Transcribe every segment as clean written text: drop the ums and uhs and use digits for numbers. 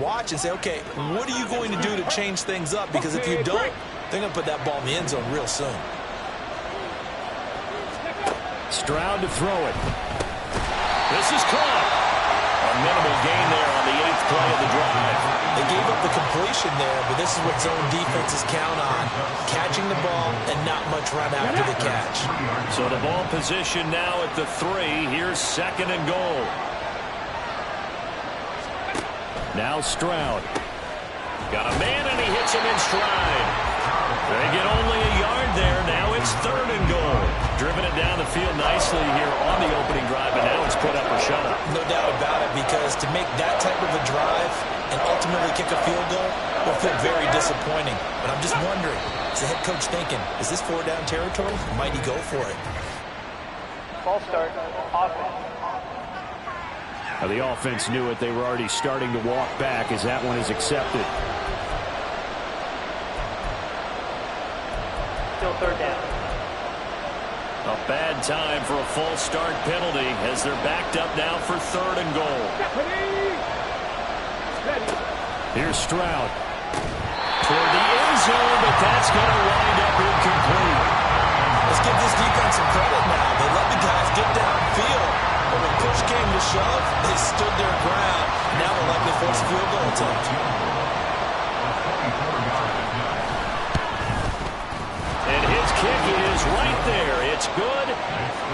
watch and say, okay, what are you going to do to change things up? Because if you don't, they're going to put that ball in the end zone real soon. Stroud to throw it. This is caught. A minimal gain there on the 8th play of the drive. They gave up the completion there, but this is what zone defenses count on. Catching the ball and not much run after the catch. So the ball position now at the 3. Here's 2nd and goal. Now Stroud. Got a man, and he hits him in stride. They get only a yard there. Now it's 3rd and goal. Driven it down the field nicely here on the opening drive, and now it's put up or shut up. No doubt about it, because to make that type of a drive and ultimately kick a field goal will feel very disappointing. But I'm just wondering, is the head coach thinking, is this 4-down territory? Or might he go for it? False start, offense. Now the offense knew it. They were already starting to walk back as that one is accepted. Still 3rd down. A bad time for a false start penalty as they're backed up now for 3rd and goal. Here's Stroud. Toward the end zone, but that's going to wind up incomplete. Let's give this defense some credit now. They let the guys get downfield. But when push came to shove, they stood their ground. Now they're likely to force a field goal attempt. And his kick is right there. It's good.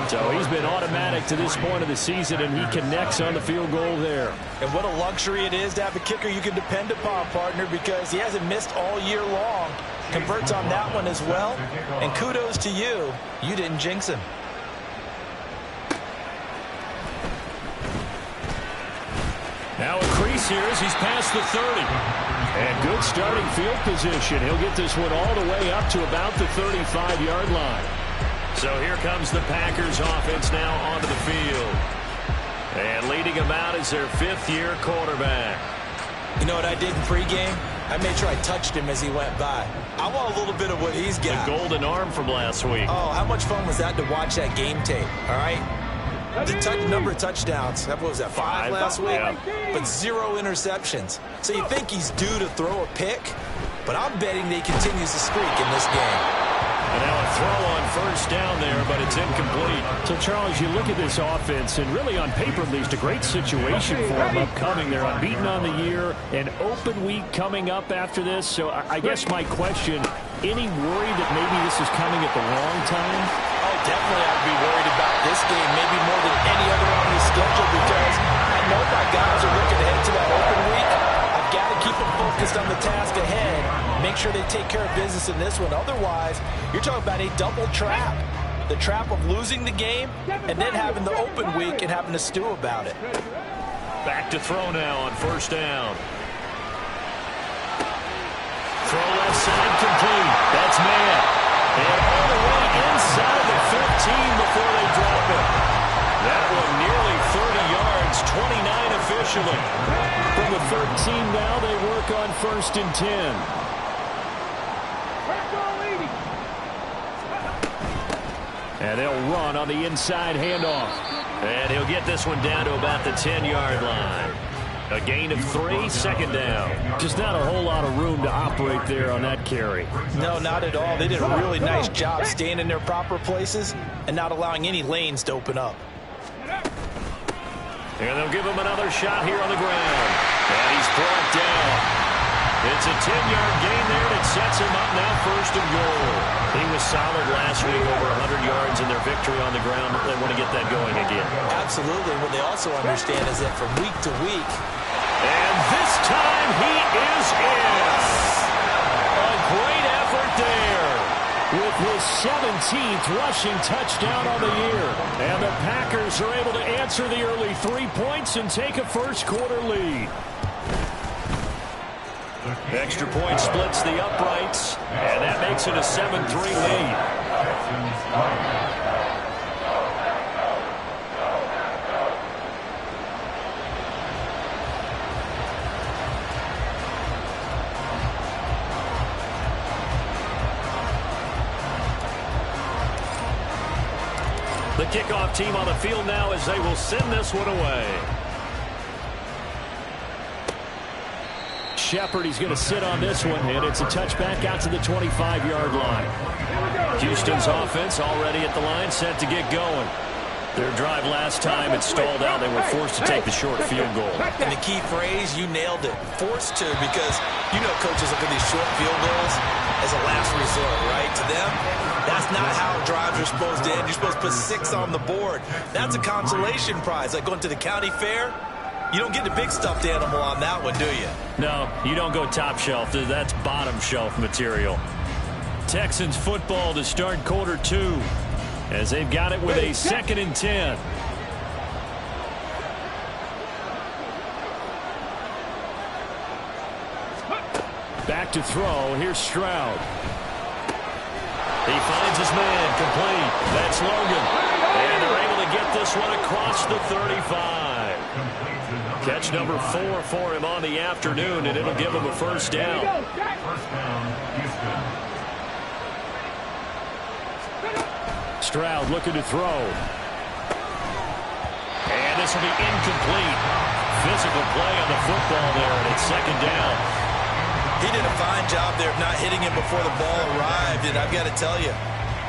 So he's been automatic to this point of the season, and he connects on the field goal there. And what a luxury it is to have a kicker you can depend upon, partner, because he hasn't missed all year long. Converts on that one as well. And kudos to you. You didn't jinx him. Now a crease here as he's past the 30. And good starting field position. He'll get this one all the way up to about the 35-yard line. So here comes the Packers offense now onto the field. And leading them out is their 5th-year quarterback. You know what I did in pregame? I made sure I touched him as he went by. I want a little bit of what he's got. The golden arm from last week. Oh, how much fun was that to watch that game tape, all right? The number of touchdowns, what was that, 5 last week? Yeah. But 0 interceptions. So you think he's due to throw a pick? But I'm betting that he continues to streak in this game. And now a throw on 1st down there, but it's incomplete. So, Charles, you look at this offense, and really on paper, at least, a great situation for them upcoming. They're unbeaten on the year, an open week coming up after this. So I guess my question, any worry that maybe this is coming at the wrong time? Oh, definitely I'd be worried about this game, maybe more than any other on the schedule, because I know my guys are looking ahead to that open week. I've got to keep them focused on the task ahead, make sure they take care of business in this one. Otherwise, you're talking about a double trap. The trap of losing the game and then having the open week and having to stew about it. Back to throw now on 1st down. Throw left side complete. That's man. And all the way inside the 15 before they drop it. That one nearly 30 yards, 29 officially. From the 13 now, they work on 1st and 10. And they'll run on the inside handoff. And he'll get this one down to about the 10-yard line. A gain of 3, 2nd down. Just not a whole lot of room to operate there on that carry. No, not at all. They did a really nice job staying in their proper places and not allowing any lanes to open up. And they'll give him another shot here on the ground. And he's brought down. It's a 10-yard gain there that sets him up now 1st and goal. He was solid last week, over 100 yards in their victory on the ground. They want to get that going again. Absolutely. What they also understand is that from week to week. And this time he is in. A great effort there. With his 17th rushing touchdown on the year. And the Packers are able to answer the early 3 points and take a first-quarter lead. Extra point splits the uprights, and that makes it a 7-3 lead. The kickoff team on the field now as they will send this one away. Shepard, he's going to sit on this one, and it's a touchback out to the 25-yard line. Houston's offense already at the line, set to get going. Their drive last time, it stalled out. They were forced to take the short field goal. And the key phrase, you nailed it, forced to, because you know coaches look at these short field goals as a last resort, right? To them, that's not how drives are supposed to end. You're supposed to put 6 on the board. That's a consolation prize, like going to the county fair. You don't get the big stuffed animal on that one, do you? No, you don't go top shelf. That's bottom shelf material. Texans football to start quarter 2. As they've got it with a 2nd and 10. Back to throw. Here's Stroud. He finds his man. Complete. That's Logan. And they're able to get this one across the 35. Catch number 4 for him on the afternoon, and it'll give him a first down. Stroud looking to throw. And this will be incomplete. Physical play on the football there, and it's 2nd down. He did a fine job there of not hitting him before the ball arrived, and I've got to tell you,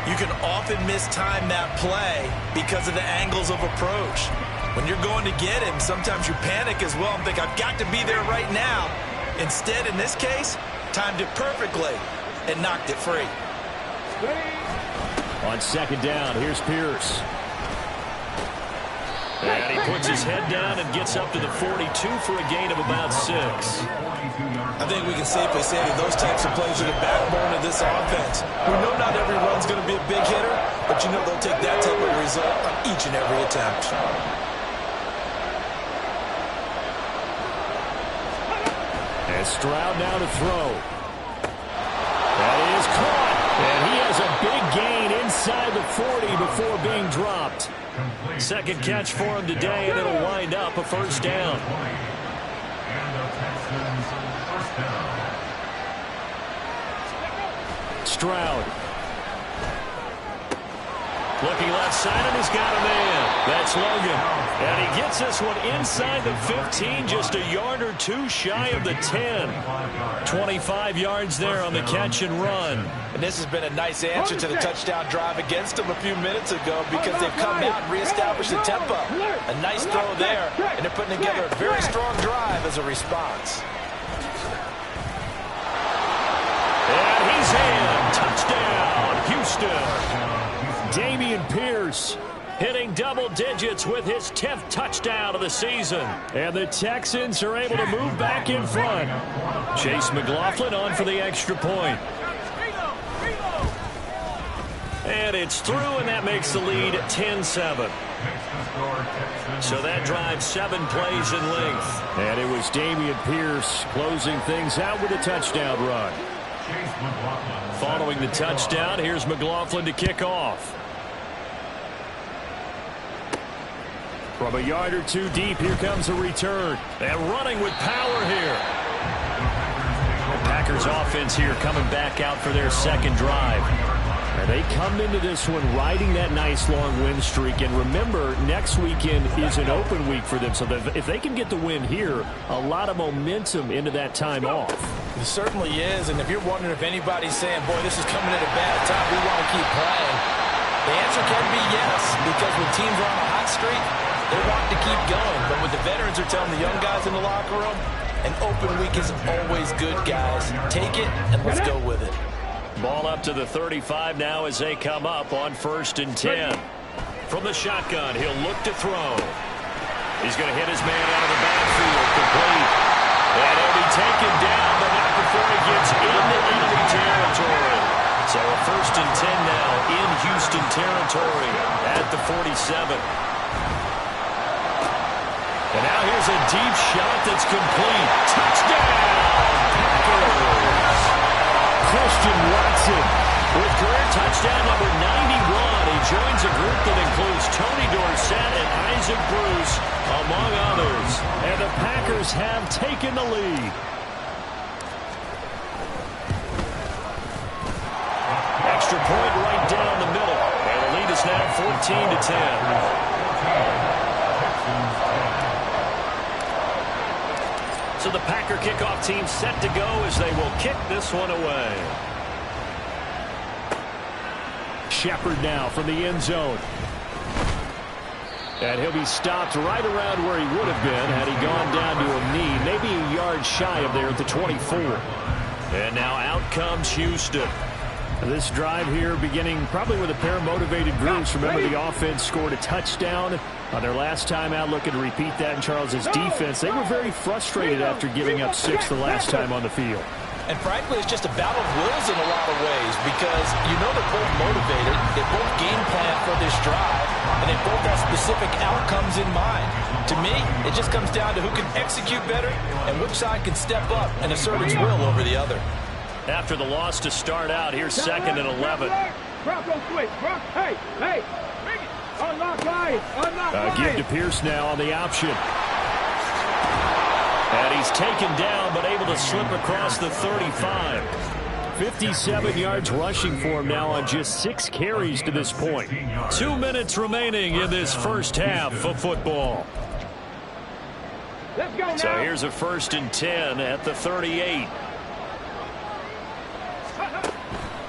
you can often mistime that play because of the angles of approach. When you're going to get him, sometimes you panic as well and think, I've got to be there right now. Instead, in this case, timed it perfectly and knocked it free. On 2nd down, here's Pierce. And he puts his head down and gets up to the 42 for a gain of about 6. I think we can safely say that those types of plays are the backbone of this offense. We know not every run's going to be a big hitter, but you know they'll take that type of result on each and every attempt. And Stroud now to throw. That is caught. And he has a big gain inside the 40 before being dropped. 2nd catch for him today, and it'll wind up a first down. Stroud. Looking left side, and he's got a man. That's Logan. And he gets this one inside the 15, just a yard or 2 shy of the 10. 25 yards there on the catch and run. And this has been a nice answer to the touchdown drive against them a few minutes ago because they've come out and reestablished the tempo. A nice throw there, and they're putting together a very strong drive as a response. And he's in. Touchdown, Houston. Dameon Pierce hitting double digits with his 10th touchdown of the season. And the Texans are able to move back in front. Chase McLaughlin on for the extra point. And it's through, and that makes the lead 10-7. So that drives 7 plays in length. And it was Dameon Pierce closing things out with a touchdown run. Following the touchdown, here's McLaughlin to kick off. From a yard or 2 deep, here comes a return. And running with power here. The Packers offense here coming back out for their 2nd drive. And they come into this one riding that nice long win streak. And remember, next weekend is an open week for them. So if they can get the win here, a lot of momentum into that time off. It certainly is. And if you're wondering if anybody's saying, boy, this is coming at a bad time, we want to keep playing, the answer can be yes. Because when teams are on a hot streak, they want to keep going. But what the veterans are telling the young guys in the locker room, an open week is always good, guys. Take it, and let's go with it. Ball up to the 35 now as they come up on 1st and 10. From the shotgun, he'll look to throw. He's going to hit his man out of the backfield, complete. And he'll be taken down, but not before he gets into enemy territory. So a 1st and 10 now in Houston territory at the 47. And now here's a deep shot that's complete. Touchdown! Packers! Christian Watson with career touchdown number 91. He joins a group that includes Tony Dorsett and Isaac Bruce, among others. And the Packers have taken the lead. Extra point right down the middle. And the lead is now 14-10. So the Packer kickoff team set to go as they will kick this one away. Shepard now from the end zone. And he'll be stopped right around where he would have been had he gone down to a knee, maybe a yard shy of there at the 24. And now out comes Houston. This drive here beginning probably with a pair of motivated groups. Remember, the offense scored a touchdown on their last time out. Looking to repeat that in Charles's defense. They were very frustrated after giving up 6 the last time on the field. And frankly, it's just a battle of wills in a lot of ways because you know they're both motivated. They both game plan for this drive, and they both have specific outcomes in mind. To me, it just comes down to who can execute better and which side can step up and assert its will over the other. After the loss to start out, here's 2nd and 11. Give to Pierce now on the option. And he's taken down, but able to slip across the 35. 57 yards rushing for him now on just 6 carries to this point. 2 minutes remaining in this first half of football. So here's a 1st and 10 at the 38.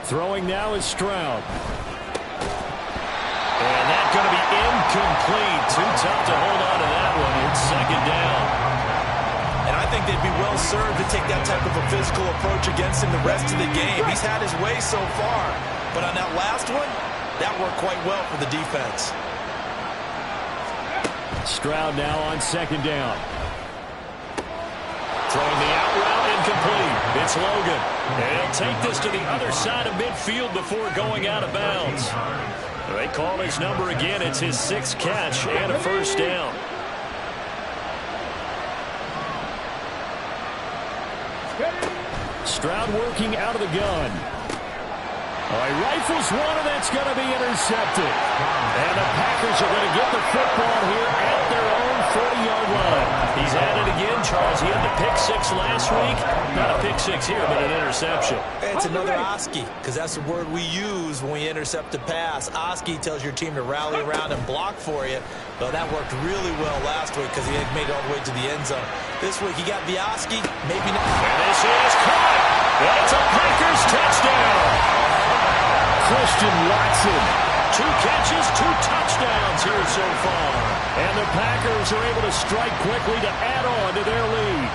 Throwing now is Stroud. And that's going to be incomplete. Too tough to hold on to that one. It's 2nd down. And I think they'd be well served to take that type of a physical approach against him the rest of the game. He's had his way so far. But on that last one, that worked quite well for the defense. Stroud now on 2nd down. Throwing the out route, incomplete. It's Logan. And he'll take this to the other side of midfield before going out of bounds. They call his number again. It's his 6th catch and a 1st down. Stroud working out of the gun. He rifles one, and that's going to be intercepted. And the Packers are going to get the football here at their own 40-yard line. He's at it again, Charles. He had the pick 6 last week. Not a pick 6 here, but an interception. It's another Oski, because that's the word we use when we intercept a pass. Oski tells your team to rally around and block for you. Well, that worked really well last week because he had made it all the way to the end zone. This week he got the Oski, maybe not. And this is caught. It's a Packers touchdown. Christian Watson. 2 catches, 2 touchdowns here so far. And the Packers are able to strike quickly to add on to their lead.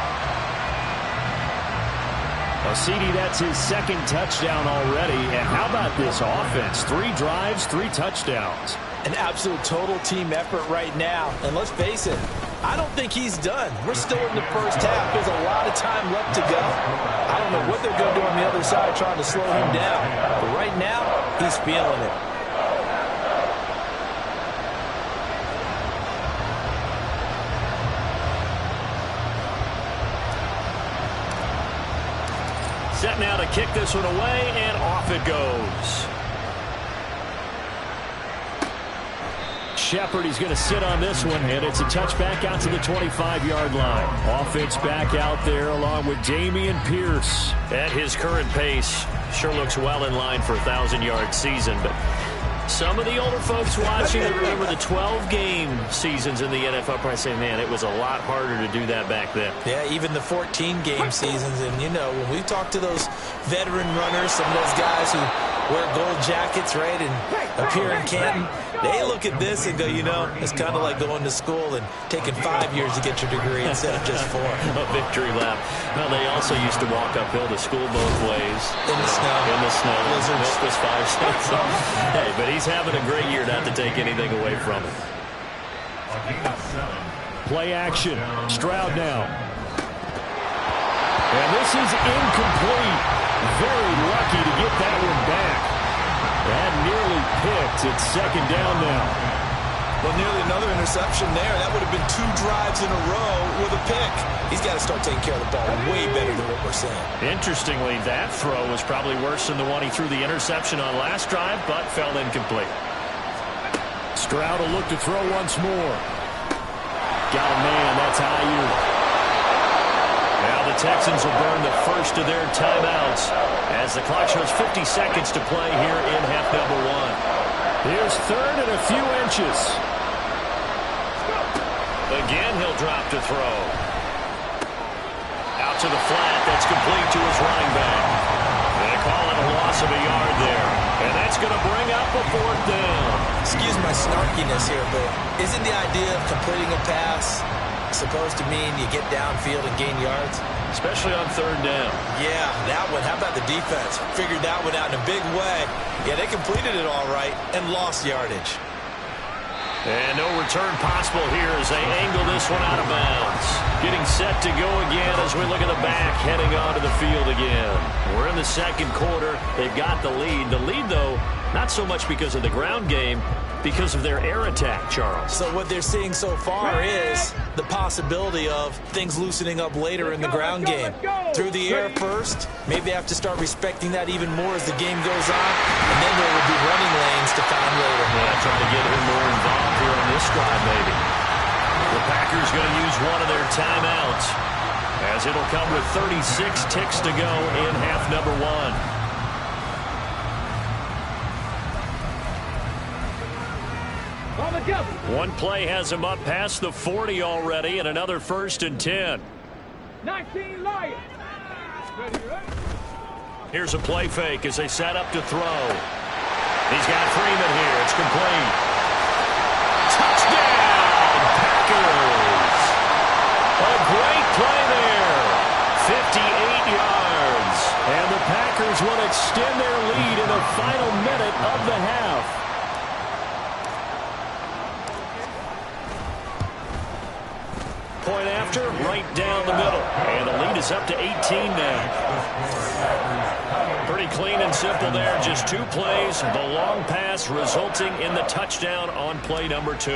Well, CD, that's his 2nd touchdown already. And how about this offense? 3 drives, 3 touchdowns. An absolute total team effort right now. And let's face it, I don't think he's done. We're still in the first half. There's a lot of time left to go. I don't know what they're going to do on the other side trying to slow him down. But right now, he's feeling it. Set now to kick this one away, and off it goes. Shepard, he's going to sit on this one, and it's a touchback out to the 25-yard line. Offense back out there along with Dameon Pierce. At his current pace, sure looks well in line for a 1,000-yard season, but some of the older folks watching that remember the 12-game seasons in the NFL probably say, man, it was a lot harder to do that back then. Yeah, even the 14-game seasons. And, you know, when we talk to those veteran runners, some of those guys who wear gold jackets, right, and appear in Canton, they look at this and go, you know, it's kind of like going to school and taking 5 years to get your degree instead of just 4. A victory lap. Well, they also used to walk uphill to school both ways. In the snow. In the snow. Blizzards. It was 5 cents. Hey, but he's having a great year, not to take anything away from him. Play action. Stroud now. And this is incomplete. Very lucky to get that one back. That nearly picked. It's 2nd down now. Well, nearly another interception there. That would have been 2 drives in a row with a pick. He's got to start taking care of the ball way better than what we're seeing. Interestingly, that throw was probably worse than the one he threw the interception on last drive, but fell incomplete. Stroud will look to throw once more. Got a man. That's Ayuk. Now the Texans will burn the first of their timeouts as the clock shows 50 seconds to play here in half number 1. Here's 3rd and a few inches. Again, he'll drop to throw. out to the flat. That's complete to his running back. They call it a loss of a yard there. And that's going to bring up a 4th down. Excuse my snarkiness here, but isn't the idea of completing a pass supposed to mean you get downfield and gain yards? Especially on 3rd down. Yeah, that one. How about the defense? Figured that one out in a big way. Yeah, they completed it all right and lost yardage. And no return possible here as they angle this one out of bounds. Getting set to go again as we look at the back, heading onto the field again. We're in the 2nd quarter. They've got the lead. The lead, though, not so much because of the ground game, because of their air attack, Charles. So what they're seeing so far is the possibility of things loosening up later in the ground game. Through the air first, maybe they have to start respecting that even more as the game goes on, and then there will be running lanes to find later. Yeah, trying to get him more involved here on this drive, maybe. The Packers going to use one of their timeouts, as it'll come with 36 ticks to go in half number 1. One play has him up past the 40 already, and another 1st and 10. 19 Lions. Here's a play fake as they set up to throw. He's got Freeman here. It's complete. Touchdown, Packers. A great play there. 58 yards. And the Packers will extend their lead in the final minute of the half. Point after, right down the middle. And the lead is up to 18 now. Pretty clean and simple there. Just 2 plays. The long pass resulting in the touchdown on play number 2.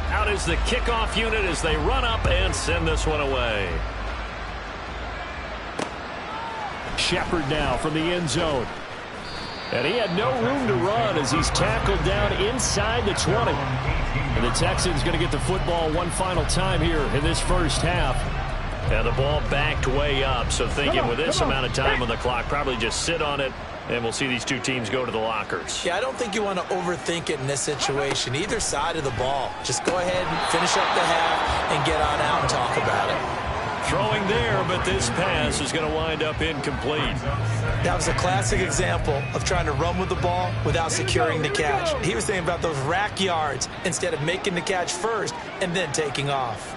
Out is the kickoff unit as they run up and send this one away. Shepard now from the end zone. And he had no room to run as he's tackled down inside the 20. And the Texans going to get the football one final time here in this first half. And the ball backed way up. So thinking with this amount of time on the clock, probably just sit on it, and we'll see these 2 teams go to the lockers. Yeah, I don't think you want to overthink it in this situation. Either side of the ball. Just go ahead and finish up the half and get on out and talk about it. Throwing there, but this pass is going to wind up incomplete. That was a classic example of trying to run with the ball without securing the catch. He was thinking about those rack yards instead of making the catch first and then taking off.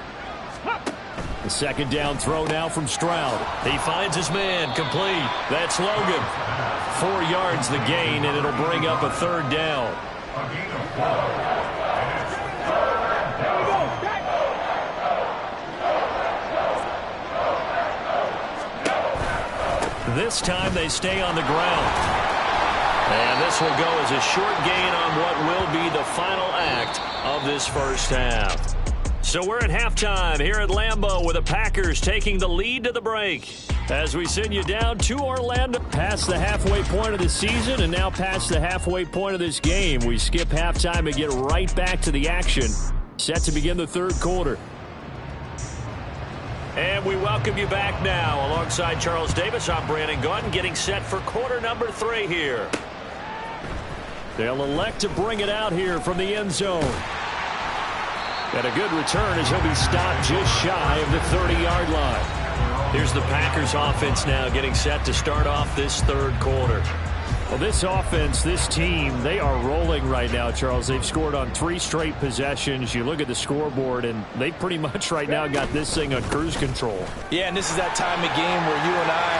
The 2nd down throw now from Stroud. He finds his man, complete. That's Logan. 4 yards the gain, and it'll bring up a 3rd down. This time they stay on the ground. And this will go as a short gain on what will be the final act of this first half. So we're at halftime here at Lambeau with the Packers taking the lead to the break. As we send you down to Orlando. Past the halfway point of the season and now past the halfway point of this game. We skip halftime and get right back to the action. Set to begin the 3rd quarter. And we welcome you back now. Alongside Charles Davis, I'm Brandon Gaudin, getting set for quarter number 3 here. They'll elect to bring it out here from the end zone. And a good return as he'll be stopped just shy of the 30-yard line. Here's the Packers offense now getting set to start off this 3rd quarter. Well, this offense, this team, they are rolling right now, Charles. They've scored on 3 straight possessions. You look at the scoreboard, and they pretty much right now got this thing on cruise control. Yeah, and this is that time of game where you and I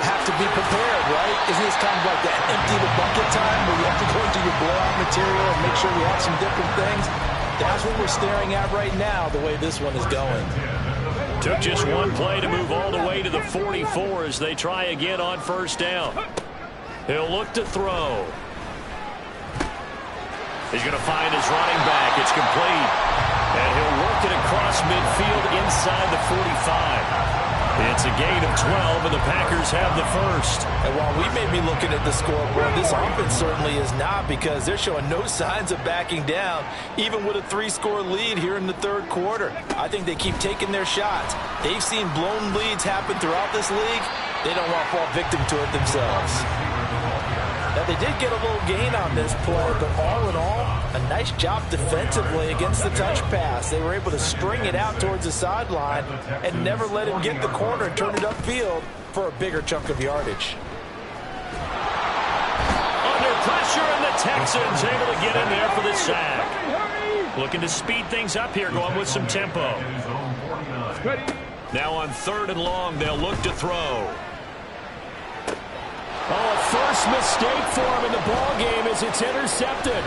have to be prepared, right? Isn't this kind of like that empty the bucket time where you have to go into your blowout material and make sure we have some different things? That's what we're staring at right now, the way this one is going. Took just 1 play to move all the way to the 44 as they try again on 1st down. He'll look to throw. He's going to find his running back. It's complete. And he'll work it across midfield inside the 45. It's a gain of 12, and the Packers have the first. And while we may be looking at the scoreboard, this offense certainly is not, because they're showing no signs of backing down, even with a 3-score lead here in the 3rd quarter. I think they keep taking their shots. They've seen blown leads happen throughout this league. They don't want to fall victim to it themselves. Now, they did get a little gain on this play, but all in all, a nice job defensively against the touch pass. They were able to string it out towards the sideline and never let him get the corner and turn it upfield for a bigger chunk of yardage. Under pressure, and the Texans able to get in there for the sack. Looking to speed things up here, going with some tempo. Now on 3rd and long, they'll look to throw. Oh, a first mistake for him in the ball game as it's intercepted.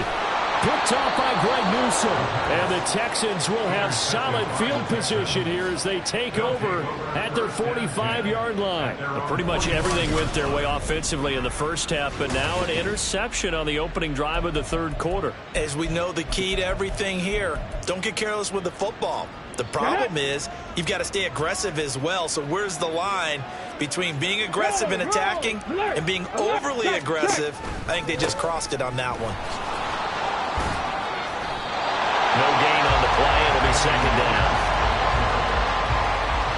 Picked off by Greg Newsom. And the Texans will have solid field position here as they take over at their 45-yard line. Well, pretty much everything went their way offensively in the first half, but now an interception on the opening drive of the 3rd quarter. As we know, the key to everything here, don't get careless with the football. The problem is you've got to stay aggressive as well. So where's the line between being aggressive and attacking and being overly aggressive? I think they just crossed it on that one. No gain on the play. It'll be 2nd down.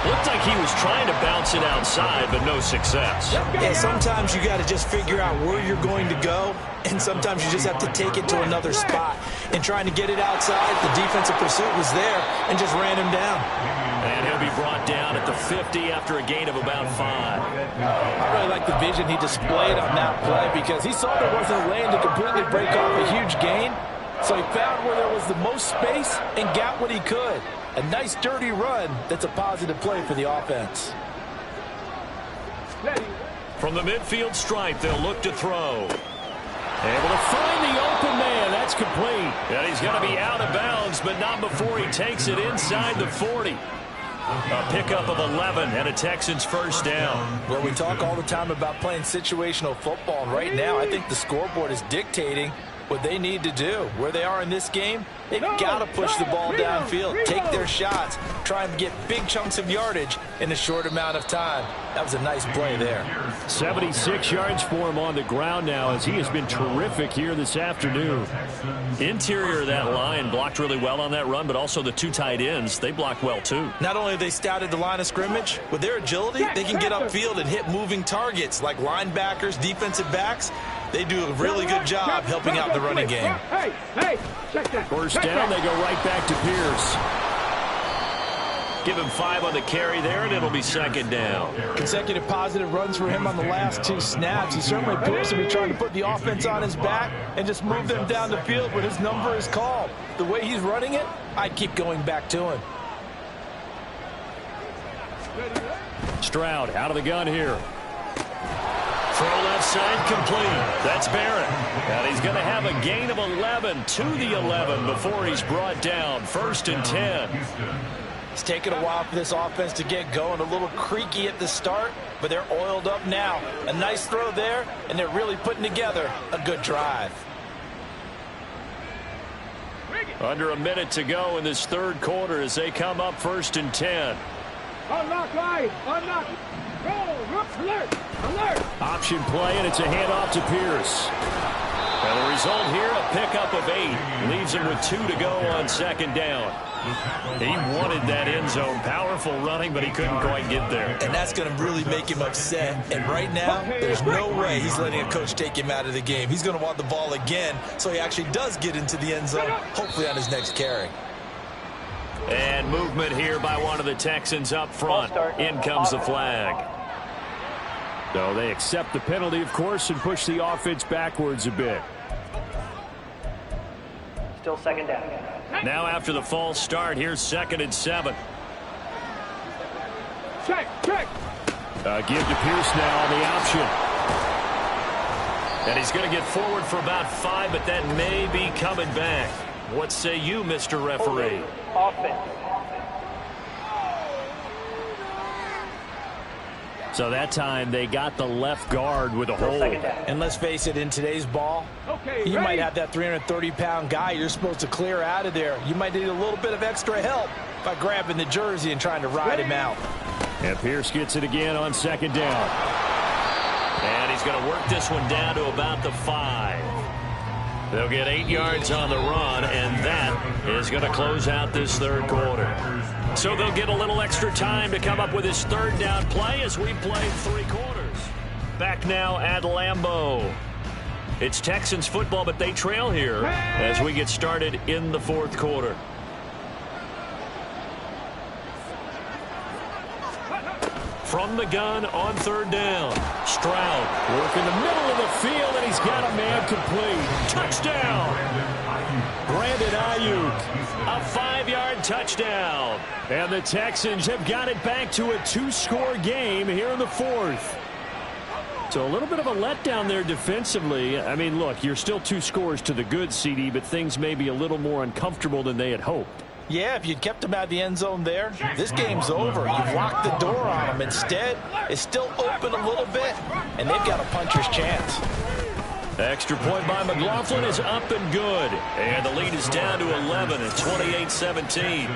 Looked like he was trying to bounce it outside, but no success. Yeah, sometimes you got to just figure out where you're going to go, and sometimes you just have to take it to another spot. And trying to get it outside, the defensive pursuit was there and just ran him down. And he'll be brought down at the 50 after a gain of about 5. I really like the vision he displayed on that play because he saw there wasn't a lane to completely break off a huge gain. So he found where there was the most space and got what he could. A nice dirty run that's a positive play for the offense. From the midfield stripe, they'll look to throw. Able to find the open man. That's complete. And he's going to be out of bounds, but not before he takes it inside the 40. A pickup of 11 and a Texans 1st down. Well, we talk all the time about playing situational football, and right now I think the scoreboard is dictating what they need to do. Where they are in this game, they've got to push the ball downfield, take their shots, try and get big chunks of yardage in a short amount of time. That was a nice play there. 76 yards for him on the ground now as he has been terrific here this afternoon. Interior of that line blocked really well on that run, but also the 2 tight ends, they blocked well too. Not only have they scouted the line of scrimmage, with their agility, they can get upfield and hit moving targets like linebackers, defensive backs. They do a really good job helping out the running game. First down, they go right back to Pierce. Give him 5 on the carry there, and it'll be 2nd down. Consecutive positive runs for him on the last 2 snaps. He certainly appears to be trying to put the offense on his back and just move them down the field when his number is called. The way he's running it, I'd keep going back to him. Stroud out of the gun here. Throw left side complete. That's Barrett. And he's going to have a gain of 11 to the 11 before he's brought down. 1st and 10. It's taken a while for this offense to get going. A little creaky at the start, but they're oiled up now. A nice throw there, and they're really putting together a good drive. Under a minute to go in this 3rd quarter as they come up 1st and 10. Unlock line. Unlock. Go. Alert. Alert. Option play, and it's a handoff to Pierce. And the result here, a pickup of 8. Leaves him with 2 to go on 2nd down. He wanted that end zone. Powerful running, but he couldn't quite get there. And that's going to really make him upset. And right now, there's no way he's letting a coach take him out of the game. He's going to want the ball again, so he actually does get into the end zone, hopefully on his next carry. And movement here by one of the Texans up front. In comes the flag. So they accept the penalty, of course, and push the offense backwards a bit. Still 2nd down. Now after the false start, here's 2nd and 7. Check. Give to Pierce now on the option. And he's going to get forward for about 5, but that may be coming back. What say you, Mr. Referee? Offense. So that time they got the left guard with a hold. And let's face it, in today's ball, you might have that 330-pound guy you're supposed to clear out of there. You might need a little bit of extra help by grabbing the jersey and trying to ride him out. And Pierce gets it again on 2nd down. And he's going to work this one down to about the 5. They'll get 8 yards on the run, and that is going to close out this 3rd quarter. So they'll get a little extra time to come up with his 3rd down play as we play 3 quarters. Back now at Lambeau. It's Texans football, but they trail here as we get started in the fourth quarter. From the gun on third down. Stroud working the middle of the field, and he's got a man complete. Touchdown! Brandon Ayuk, a 5-yard touchdown. And the Texans have got it back to a 2-score game here in the fourth. So a little bit of a letdown there defensively. I mean, look, you're still 2 scores to the good, CD, but things may be a little more uncomfortable than they had hoped. Yeah, if you'd kept them out of the end zone there, this game's over. You've locked the door on them. Instead, it's still open a little bit, and they've got a puncher's chance. Extra point by McLaughlin is up and good. And the lead is down to 11 at 28-17.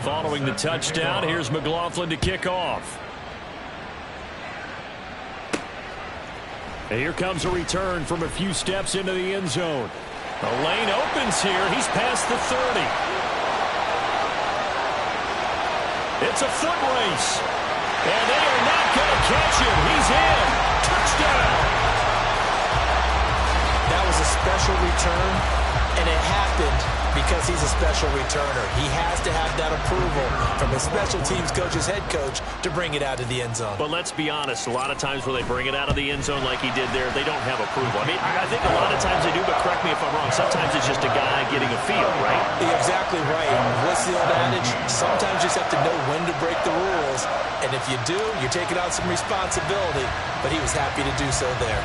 Following the touchdown, here's McLaughlin to kick off. And here comes a return from a few steps into the end zone. The lane opens here. He's past the 30. It's a foot race. And they are not going to catch him. He's in. Touchdown. That was a special return, and it happened because he's a special returner. He has to have that approval from his special teams coach's head coach to bring it out of the end zone. But let's be honest, a lot of times when they bring it out of the end zone like he did there, they don't have approval. I mean, I think a lot of times they do, but correct me if I'm wrong. Sometimes it's just a guy getting a feel, right? You're exactly right. What's the old adage? Sometimes you just have to know when to break the rules. And if you do, you're taking on some responsibility. But he was happy to do so there.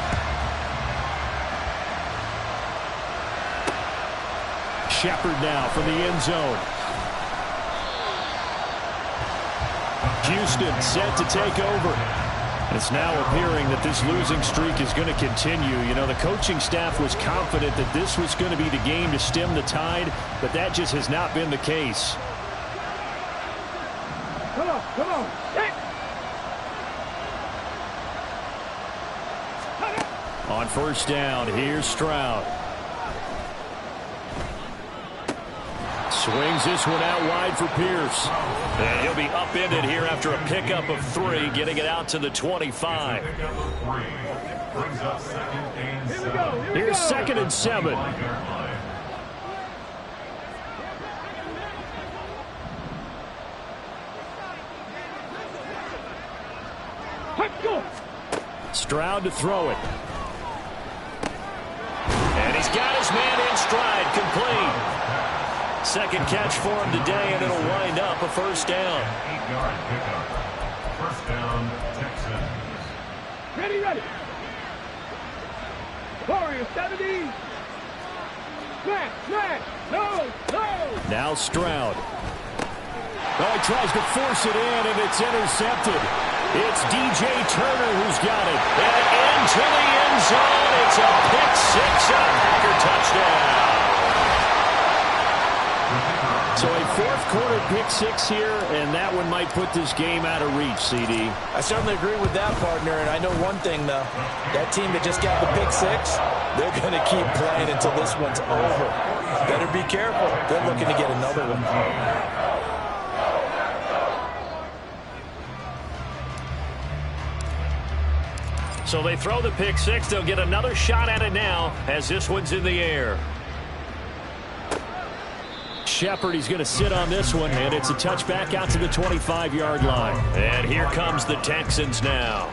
Shepard now from the end zone. Houston set to take over. It's now appearing that this losing streak is going to continue. You know, the coaching staff was confident that this was going to be the game to stem the tide, but that just has not been the case. Come on, come on. On first down, here's Stroud. Swings this one out wide for Pierce. And he'll be upended here after a pickup of 3, getting it out to the 25. Here's 2nd and 7. Stroud to throw it. And he's got his man in stride, complete. Second catch for him today, and it'll wind up a first down. 8-yard pickup. First down, Texans. Ready, ready. Warrior 70. Smash, no. Now Stroud. Oh, he tries to force it in, and it's intercepted. It's DJ Turner who's got it. And into the end zone. It's a pick-6 and a Packer touchdown. So a fourth-quarter pick-6 here, and that one might put this game out of reach, CD. I certainly agree with that, partner, and I know one thing, though. That team that just got the pick-6, they're going to keep playing until this one's over. Better be careful. They're looking to get another one. So they throw the pick-6. They'll get another shot at it now as this one's in the air. Shepard, he's going to sit on this one, and it's a touchback out to the 25-yard line. And here comes the Texans now.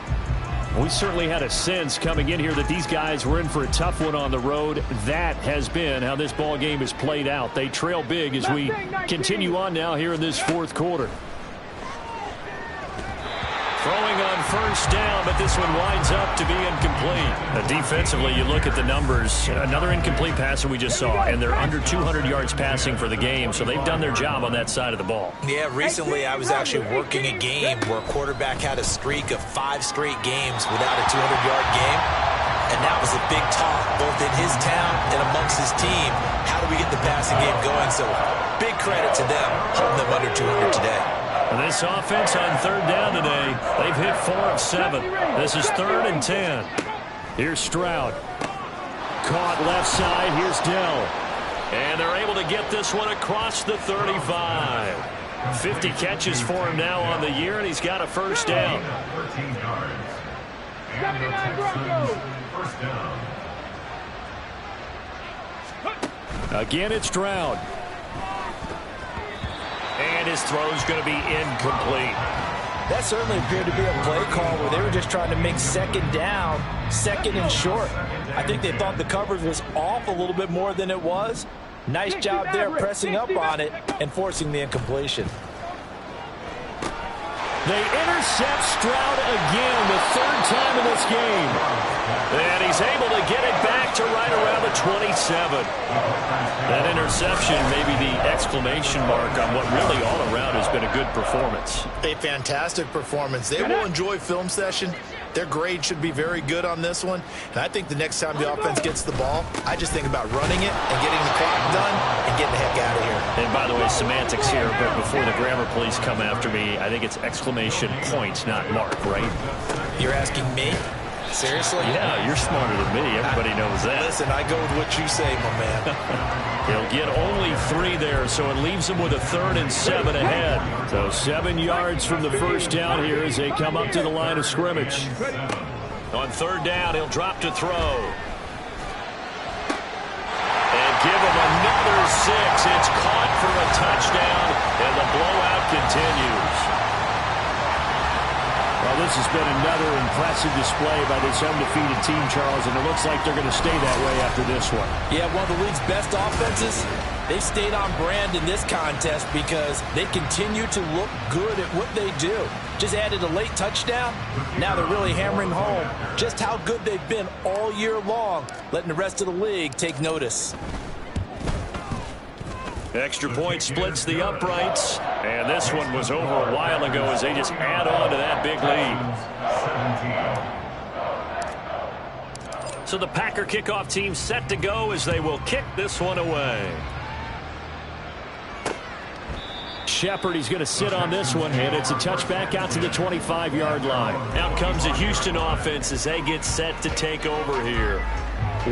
We certainly had a sense coming in here that these guys were in for a tough one on the road. That has been how this ball game has played out. They trail big as we continue on now here in this fourth quarter. Throwing on first down, but this one winds up to be incomplete. Defensively, you look at the numbers. Another incomplete pass that we just saw, and they're under 200 yards passing for the game, so they've done their job on that side of the ball. Yeah, recently I was actually working a game where a quarterback had a streak of 5 straight games without a 200-yard game, and that was a big talk both in his town and amongst his team. How do we get the passing game going? So big credit to them holding them under 200 today. This offense on third down today, they've hit 4 of 7. This is 3rd and 10. Here's Stroud. Caught left side. Here's Dell. And they're able to get this one across the 35. 50 catches for him now on the year, and he's got a first down. 13 yards. And the Texans, first down. Again, it's Stroud. And his throw's going to be incomplete. That certainly appeared to be a play call where they were just trying to make second down, second and short. I think they thought the coverage was off a little bit more than it was. Nice job there pressing up on it and forcing the incompletion. They intercept Stroud again, the third time in this game. And he's able to get it back to right around the 27. That interception may be the exclamation mark on what really all around has been a good performance. A fantastic performance. They will enjoy film session. Their grade should be very good on this one. And I think the next time the offense gets the ball, I just think about running it and getting the clock done and getting the heck out of here. And by the way, semantics here, but before the grammar police come after me, I think it's exclamation point, not mark, right? You're asking me? Seriously? Yeah, you're smarter than me. Everybody knows that. Listen, I go with what you say, my man. He'll get only 3 there, so it leaves him with a 3rd and 7 ahead. So 7 yards from the first down here as they come up to the line of scrimmage. On 3rd down, he'll drop to throw. And give him another 6. It's caught for a touchdown, and the blowout continues. Well, this has been another impressive display by this undefeated team, Charles, and it looks like they're going to stay that way after this one. Yeah, one of the league's best offenses. They've stayed on brand in this contest because they continue to look good at what they do. Just added a late touchdown. Now they're really hammering home just how good they've been all year long, letting the rest of the league take notice. Extra point splits the uprights, and this one was over a while ago as they just add on to that big lead. So the Packer kickoff team set to go as they will kick this one away. Shepard, he's going to sit on this one, and it's a touchback out to the 25-yard line. Out comes the Houston offense as they get set to take over here.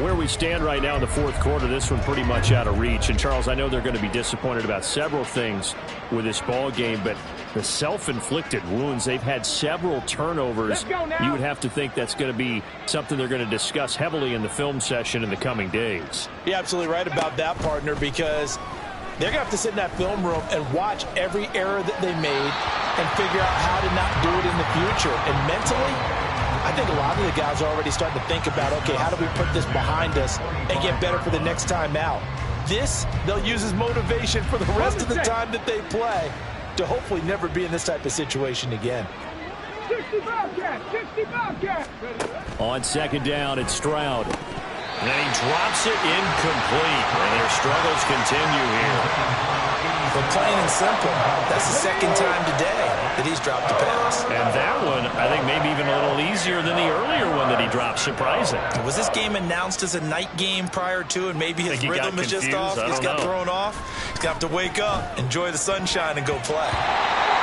Where we stand right now in the fourth quarter, this one pretty much out of reach. And, Charles, I know they're going to be disappointed about several things with this ball game, but the self-inflicted wounds, they've had several turnovers. You would have to think that's going to be something they're going to discuss heavily in the film session in the coming days. You're absolutely right about that, partner, because they're going to have to sit in that film room and watch every error that they made and figure out how to not do it in the future. And mentally, I think a lot of the guys are already starting to think about, okay, how do we put this behind us and get better for the next time out? This, they'll use as motivation for the rest of the time that they play to hopefully never be in this type of situation again. 60 Bobcat, 60 Bobcat. On 2nd down, it's Stroud. And he drops it incomplete, and their struggles continue here. But plain and simple, that's the 2nd time today that he's dropped a pass. And that one, I think, maybe even a little easier than the earlier one that he dropped. Surprising. Was this game announced as a night game prior to, and maybe his rhythm is just off? He's got thrown off. He's got to wake up, enjoy the sunshine, and go play.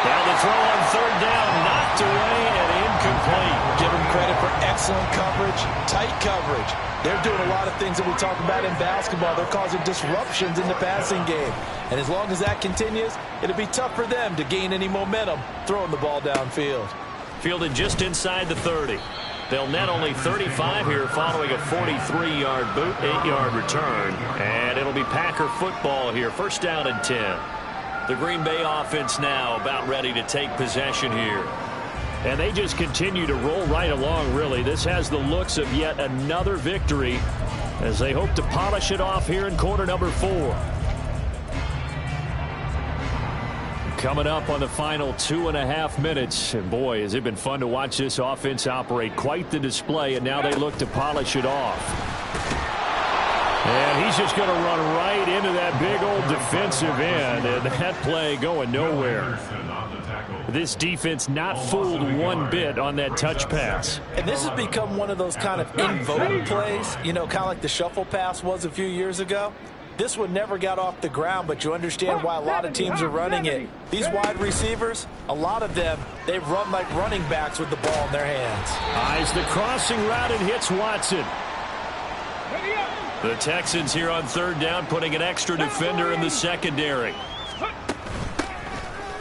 Now the throw on 3rd down, knocked away and incomplete. Give him credit for excellent coverage, tight coverage. They're doing a lot of things that we talk about in basketball. They're causing disruptions in the passing game. And as long as that continues, it'll be tough for them to gain any momentum throwing the ball downfield. Fielded just inside the 30. They'll net only 35 here following a 43-yard boot, 8-yard return. And it'll be Packer football here. 1st down and 10. The Green Bay offense now about ready to take possession here. And they just continue to roll right along, really. This has the looks of yet another victory as they hope to polish it off here in quarter number 4. Coming up on the final 2.5 minutes. And boy, has it been fun to watch this offense operate. Quite the display, and now they look to polish it off. And he's just going to run right into that big old defensive end, and that play going nowhere. This defense not fooled one bit on that touch pass. And this has become one of those kind of in vogue plays, you know, kind of like the shuffle pass was a few years ago. This one never got off the ground, but you understand why a lot of teams are running it. These wide receivers, a lot of them, they run like running backs with the ball in their hands. Eyes the crossing route and hits Watson. The Texans here on 3rd down, putting an extra defender in the secondary.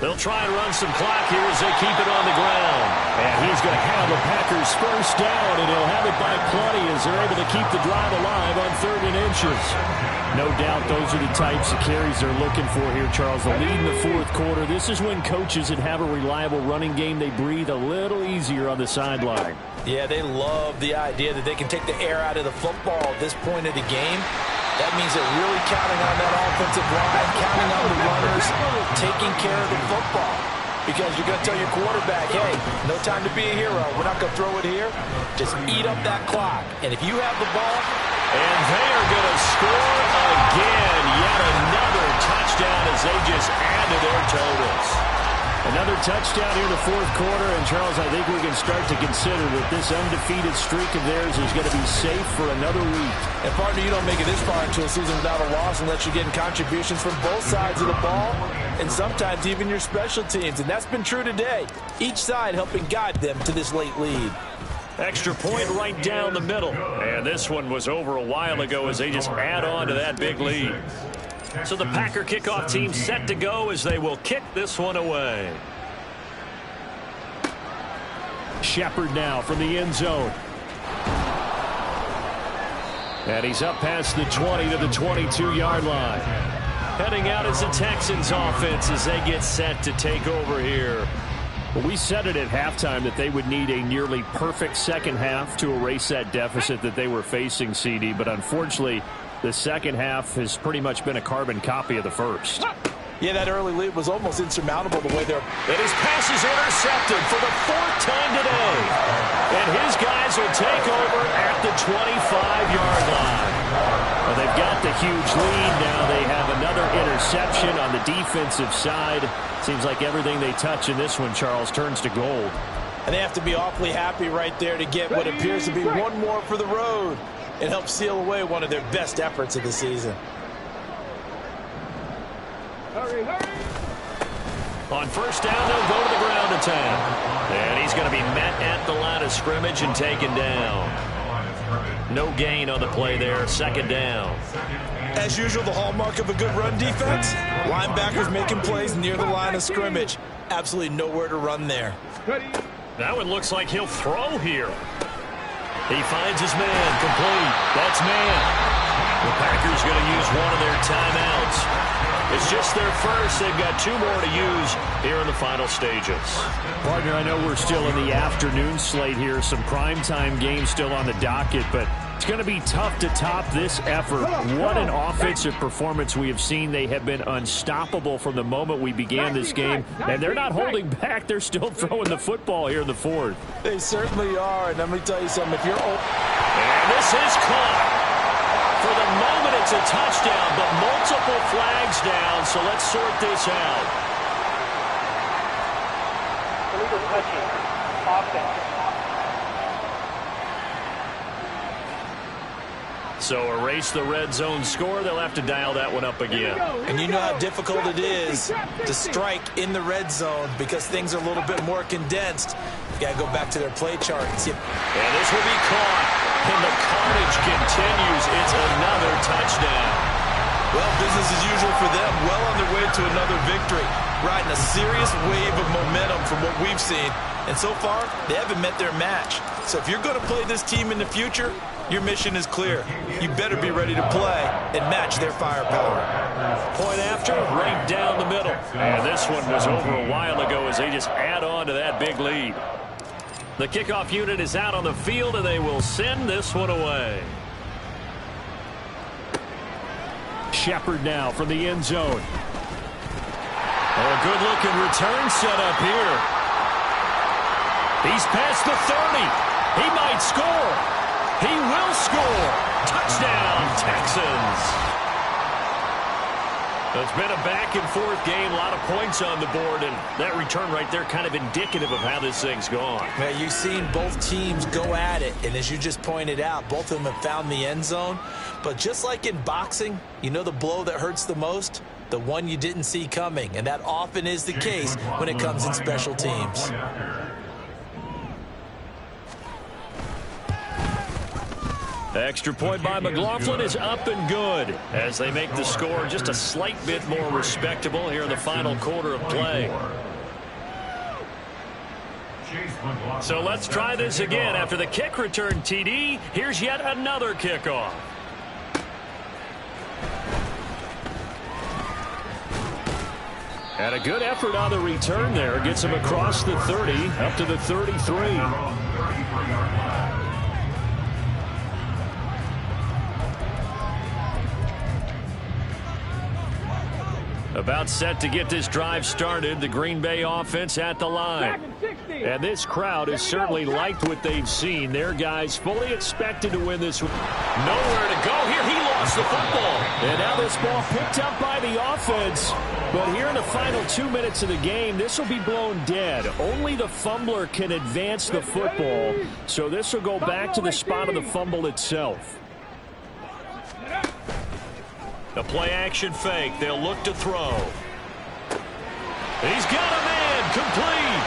They'll try and run some clock here as they keep it on the ground. And he's going to have the Packers first down, and he'll have it by plenty as they're able to keep the drive alive on 3rd and inches. No doubt those are the types of carries they're looking for here, Charles. The lead in the 4th quarter. This is when coaches that have a reliable running game, they breathe a little easier on the sideline. Yeah, they love the idea that they can take the air out of the football at this point of the game. That means they're really counting on that offensive line, counting on the runners, taking care of the football. Because you're going to tell your quarterback, hey, no time to be a hero. We're not going to throw it here. Just eat up that clock. And if you have the ball... And they are going to score again. Yet another touchdown as they just add to their totals. Another touchdown here in the 4th quarter. And, Charles, I think we can start to consider that this undefeated streak of theirs is going to be safe for another week. And, partner, you don't make it this far into a season without a loss unless you're getting contributions from both sides of the ball and sometimes even your special teams. And that's been true today. Each side helping guide them to this late lead. Extra point right down the middle. And this one was over a while ago as they just add on to that big lead. So the Packer kickoff team set to go as they will kick this one away. Shepard now from the end zone. And he's up past the 20 to the 22-yard line. Heading out is the Texans offense as they get set to take over here. Well, we said it at halftime that they would need a nearly perfect second half to erase that deficit that they were facing, CD. But unfortunately, the second half has pretty much been a carbon copy of the first. Yeah, that early lead was almost insurmountable the way they're... And his pass is intercepted for the 4th time today. And his guys will take over at the 25-yard line. Well, they've got the huge lead. Now they have another interception on the defensive side. Seems like everything they touch in this one, Charles, turns to gold. And they have to be awfully happy right there to get what appears to be one more for the road. It helps seal away one of their best efforts of the season. Hurry, hurry. On first down, they'll go to the ground attack. And he's going to be met at the line of scrimmage and taken down. No gain on the play there. 2nd down. As usual, the hallmark of a good run defense, linebackers making plays near the line of scrimmage. Absolutely nowhere to run there. That one looks like he'll throw here. He finds his man complete. That's man. The Packers going to use one of their timeouts. It's just their first. They've got 2 more to use here in the final stages. Partner, I know we're still in the afternoon slate here. Some primetime games still on the docket, but it's going to be tough to top this effort. What an offensive performance we have seen. They have been unstoppable from the moment we began this game, and they're not holding back. They're still throwing the football here in the 4th. They certainly are, and let me tell you something. If you're open... And this is caught. For the moment, it's a touchdown, but multiple flags down, so let's sort this out. Illegal touching. Offense. So erase the red zone score. They'll have to dial that one up again. And you know how difficult it is to strike in the red zone because things are a little bit more condensed. You got to go back to their play chart and see. And this will be caught. And the carnage continues. It's another touchdown. Well, business as usual for them. Well on their way to another victory. Riding a serious wave of momentum from what we've seen. And so far, they haven't met their match. So if you're going to play this team in the future, your mission is clear. You better be ready to play and match their firepower. Point after, right down the middle. And this one was over a while ago as they just add on to that big lead. The kickoff unit is out on the field, and they will send this one away. Shepard now from the end zone. Oh, a good-looking return set up here. He's past the 30. He might score. He will score. Touchdown, Texans. It's been a back-and-forth game, a lot of points on the board, and that return right there kind of indicative of how this thing's gone. Man, you've seen both teams go at it, and as you just pointed out, both of them have found the end zone. But just like in boxing, you know the blow that hurts the most? The one you didn't see coming, and that often is the case when it comes in special teams. Extra point by McLaughlin is up and good as they make the score just a slight bit more respectable here in the final quarter of play. So let's try this again. After the kick return TD, here's yet another kickoff. And a good effort on the return there. Gets him across the 30, up to the 33. About set to get this drive started. The Green Bay offense at the line. And this crowd has certainly liked what they've seen. Their guys fully expected to win this. Nowhere to go here. He lost the football. And now this ball picked up by the offense. But here in the final 2 minutes of the game, this will be blown dead. Only the fumbler can advance the football. So this will go back to the spot of the fumble itself. The play-action fake. They'll look to throw. He's got a man. Complete.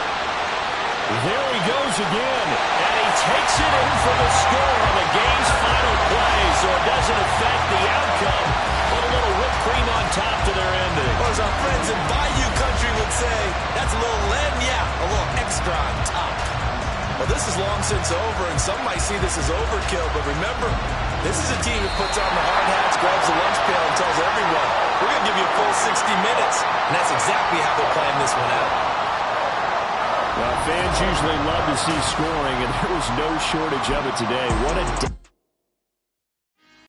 There he goes again. And he takes it in for the score on the game's final play. So it doesn't affect the outcome. Put a little whipped cream on top to their ending. Or as our friends in Bayou Country would say, that's a little a little extra on top. Well, this is long since over, and some might see this as overkill. But remember, this is a team who puts on the hard hats, grabs the lunch pail, and tells everyone, we're going to give you a full 60 minutes. And that's exactly how they're playing this one out. Well, fans usually love to see scoring, and there was no shortage of it today. What a